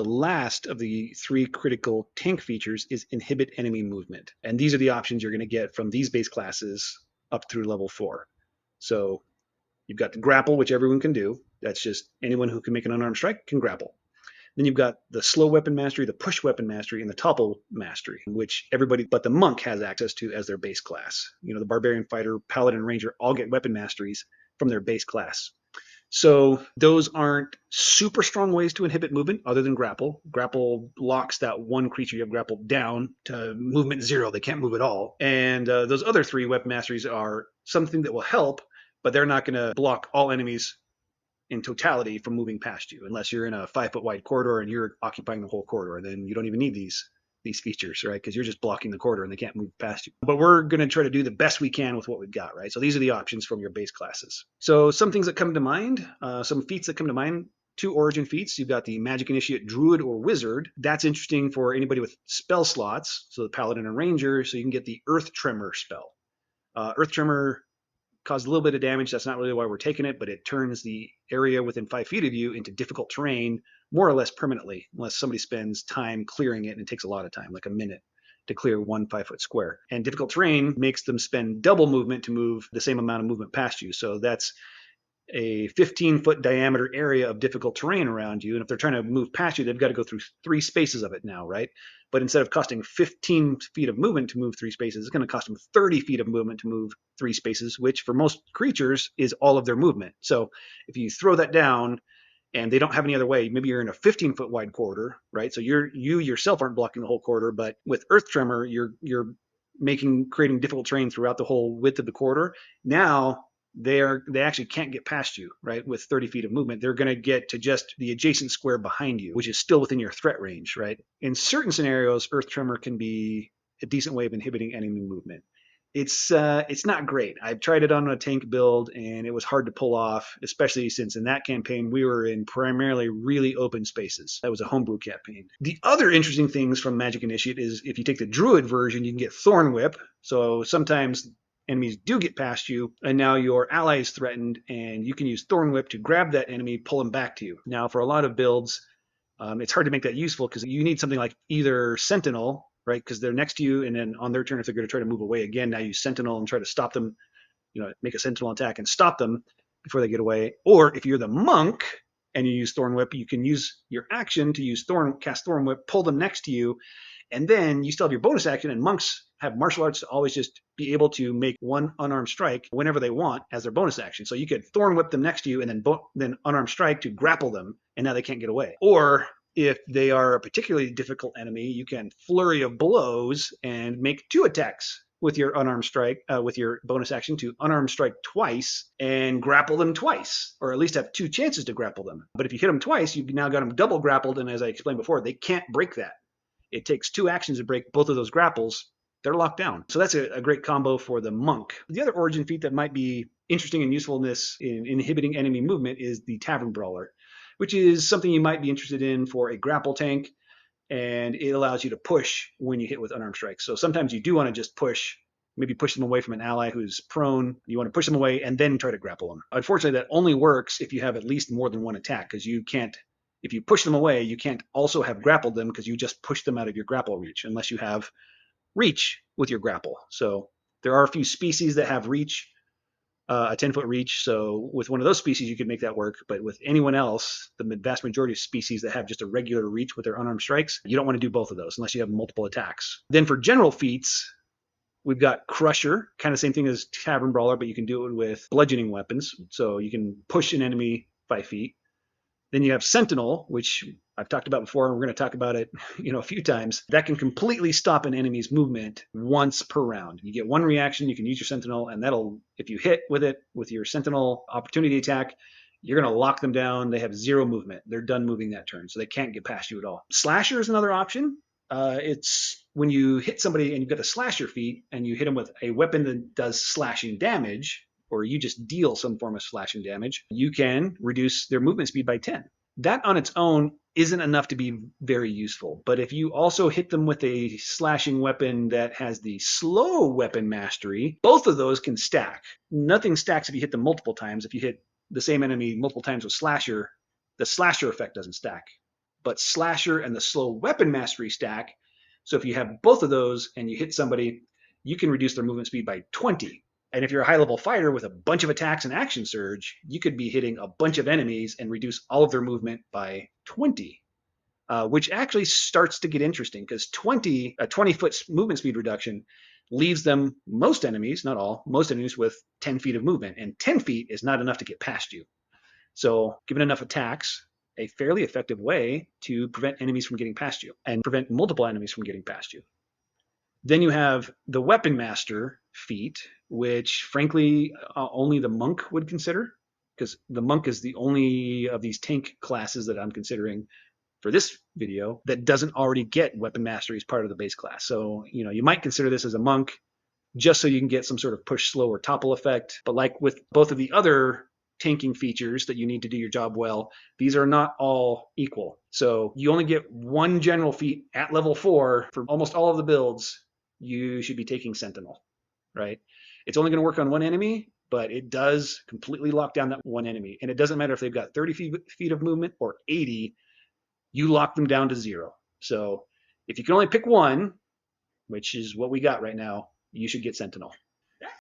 The last of the 3 critical tank features is inhibit enemy movement. And these are the options you're going to get from these base classes up through level 4. So you've got the grapple, which everyone can do. That's just anyone who can make an unarmed strike can grapple. Then you've got the slow weapon mastery, the push weapon mastery, and the topple mastery, which everybody but the monk has access to as their base class. The barbarian fighter, paladin, ranger all get weapon masteries from their base class. So those aren't super strong ways to inhibit movement other than grapple. Grapple locks that one creature you have grappled down to movement 0. They can't move at all. And those other 3 weapon masteries are something that will help, but they're not going to block all enemies in totality from moving past you, unless you're in a 5-foot wide corridor and you're occupying the whole corridor. Then you don't even need these features, right? Because you're just blocking the corridor and they can't move past you. But we're going to try to do the best we can with what we've got, right? So these are the options from your base classes. So some things that come to mind, some feats that come to mind. 2 origin feats. You've got the Magic Initiate Druid or Wizard. That's interesting for anybody with spell slots, so the Paladin and Ranger, so you can get the Earth Tremor spell. Earth Tremor causes a little bit of damage. That's not really why we're taking it, but it turns the area within 5 feet of you into difficult terrain more or less permanently, unless somebody spends time clearing it, and it takes a lot of time, like a minute to clear 1 5-foot square. And difficult terrain makes them spend double movement to move the same amount of movement past you. So that's a 15-foot diameter area of difficult terrain around you. And if they're trying to move past you, they've got to go through 3 spaces of it now, right? But instead of costing 15 feet of movement to move 3 spaces, it's going to cost them 30 feet of movement to move 3 spaces, which for most creatures is all of their movement. So if you throw that down and they don't have any other way, maybe you're in a 15-foot wide corridor, right? So you yourself aren't blocking the whole corridor, but with Earth Tremor, you're creating difficult terrain throughout the whole width of the corridor. Now they actually can't get past you, right? With 30 feet of movement, they're going to get to just the adjacent square behind you, which is still within your threat range, right? In certain scenarios, Earth Tremor can be a decent way of inhibiting enemy movement. It's not great. I've tried it on a tank build and it was hard to pull off, especially since in that campaign we were in primarily really open spaces. That was a homebrew campaign. The other interesting things from Magic Initiate is if you take the Druid version, you can get Thorn Whip. So sometimes enemies do get past you, and now your ally is threatened, and you can use Thorn Whip to grab that enemy, pull him back to you. Now, for a lot of builds, it's hard to make that useful because you need something like either Sentinel, right? Because they're next to you, and then on their turn, if they're going to try to move away again, now use Sentinel and try to stop them, make a Sentinel attack and stop them before they get away. Or if you're the monk and you use Thorn Whip, you can use your action to cast Thorn Whip, pull them next to you, and then you still have your bonus action, and monks have martial arts to always just be able to make 1 unarmed strike whenever they want as their bonus action. So you could Thorn Whip them next to you and then unarmed strike to grapple them, and now they can't get away. Or if they are a particularly difficult enemy, you can Flurry of Blows and make 2 attacks with your unarmed strike, with your bonus action to unarmed strike twice and grapple them twice, or at least have 2 chances to grapple them. But if you hit them twice, you've now got them double grappled, and as I explained before, they can't break that. It takes 2 actions to break both of those grapples. They're locked down. So that's a great combo for the monk. The other origin feat that might be interesting and useful in inhibiting enemy movement is the Tavern Brawler, which is something you might be interested in for a grapple tank, and it allows you to push when you hit with unarmed strikes. So sometimes you do want to just maybe push them away from an ally who's prone. You want to push them away and then try to grapple them. Unfortunately, that only works if you have at least more than 1 attack, because you can't. If you push them away, you can't also have grappled them because you just pushed them out of your grapple reach, unless you have reach with your grapple. So there are a few species that have reach, a 10-foot reach. So with one of those species, you could make that work. But with anyone else, the vast majority of species that have just a regular reach with their unarmed strikes, you don't want to do both of those unless you have multiple attacks. Then for general feats, we've got Crusher, kind of same thing as Tavern Brawler, but you can do it with bludgeoning weapons. So you can push an enemy 5 feet. Then you have Sentinel, which I've talked about before, and we're going to talk about it, a few times. That can completely stop an enemy's movement once per round. You get 1 reaction, you can use your Sentinel, and if you hit with it with your Sentinel opportunity attack, you're going to lock them down. They have 0 movement. They're done moving that turn, so they can't get past you at all. Slasher is another option. It's when you hit somebody and you've got a slasher feat, and you hit them with a weapon that does slashing damage, or you just deal some form of slashing damage, you can reduce their movement speed by 10. That on its own isn't enough to be very useful. But if you also hit them with a slashing weapon that has the slow weapon mastery, both of those can stack. Nothing stacks if you hit them multiple times. If you hit the same enemy multiple times with slasher, the slasher effect doesn't stack. but Slasher and the Slow Weapon Mastery stack. So if you have both of those and you hit somebody, you can reduce their movement speed by 20. And if you're a high level fighter with a bunch of attacks and action surge, you could be hitting a bunch of enemies and reduce all of their movement by 20. Which actually starts to get interesting because a 20-foot movement speed reduction leaves them, most enemies, not all, most enemies with 10 feet of movement. And 10 feet is not enough to get past you. So given enough attacks, a fairly effective way to prevent enemies from getting past you and prevent multiple enemies from getting past you. Then you have the Weapon Master feat, which frankly only the Monk would consider, because the Monk is the only of these tank classes that I'm considering for this video that doesn't already get Weapon Mastery as part of the base class. So, you might consider this as a Monk just so you can get some sort of push, slow, or topple effect. But like with both of the other tanking features that you need to do your job well, these are not all equal. So you only get one general feat at level 4 for almost all of the builds. You should be taking Sentinel, right? It's only going to work on one enemy, but it does completely lock down that one enemy. And it doesn't matter if they've got 30 feet of movement or 80, you lock them down to 0. So if you can only pick one, which is what we got right now, you should get Sentinel.